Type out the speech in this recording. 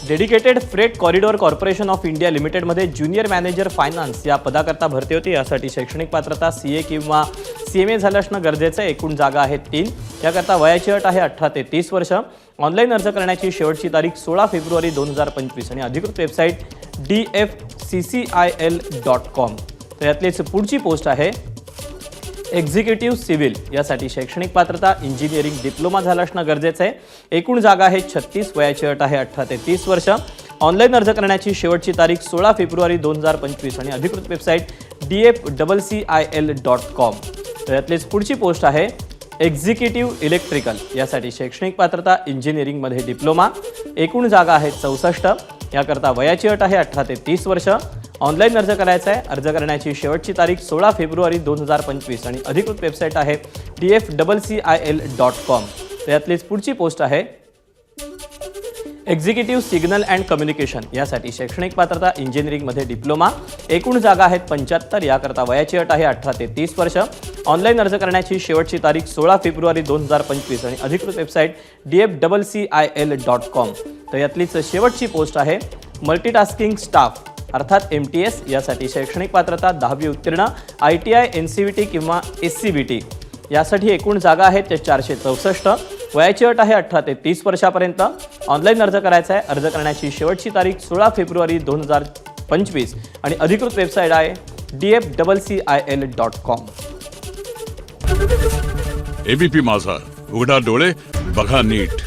Dedicated freight corridor corporation of India लिमिटेडमध्ये junior manager finance या पदाकरता भरती होती। यासाठी शैक्षणिक पात्रता CA किंवा CMA झालं असणं गरजेचं आहे। एकूण जागा आहेत 3। याकरता वयाची अट आहे 18 ते 30 वर्ष। ऑनलाईन अर्ज करण्याची शेवटची तारीख 16 फेब्रुवारी 2025 आणि अधिकृत वेबसाईट dfccil.com। तर यातलीच पुढची पोस्ट आहे एक्झिक्युटिव्ह सिव्हिल। यासाठी शैक्षणिक पात्रता इंजिनिअरिंग डिप्लोमा झालं असणं गरजेचं आहे। एकूण जागा आहेत 36। वयाची अट आहे 18 ते 30 वर्ष। ऑनलाईन अर्ज करण्याची शेवटची तारीख 16 फेब्रुवारी 2025 आणि अधिकृत वेबसाईट dfccil.com। तर यातलीच पुढची पोस्ट आहे एक्झिक्युटिव्ह इलेक्ट्रिकल। यासाठी शैक्षणिक पात्रता इंजिनिअरिंगमध्ये डिप्लोमा। एकूण जागा आहेत 64। याकरता वयाची अट आहे 18 ते 30 वर्ष। ऑनलाईन अर्ज करायचा आहे। अर्ज करण्याची शेवटची तारीख 16 फेब्रुवारी 2025 आणि अधिकृत वेबसाईट आहे dfccil.com। तर यातलीच पुढची पोस्ट आहे एक्झिक्युटिव्ह सिग्नल अँड कम्युनिकेशन। यासाठी शैक्षणिक पात्रता इंजिनिअरिंगमध्ये डिप्लोमा। एकूण जागा आहेत 75। याकरता वयाची अट आहे 18 ते 30 वर्ष। ऑनलाईन अर्ज करण्याची शेवटची तारीख 16 फेब्रुवारी 2025 आणि अधिकृत वेबसाईट dfccil.com। तर यातलीच शेवटची पोस्ट आहे मल्टीटास्किंग स्टाफ अर्थात MTS। यासाठी शैक्षणिक पात्रता 10वी उत्तीर्ण, ITI, NCVT किंवा SCBT। यासाठी एकूण जागा आहेत 464। वयाची अट आहे 18 ते 30 वर्षापर्यंत। ऑनलाईन अर्ज करायचा आहे। अर्ज करण्याची शेवटची तारीख 16 फेब्रुवारी 2025 आणि अधिकृत वेबसाईट आहे dfccil.com। ABP माझा, उघडा डोळे बघा नीट।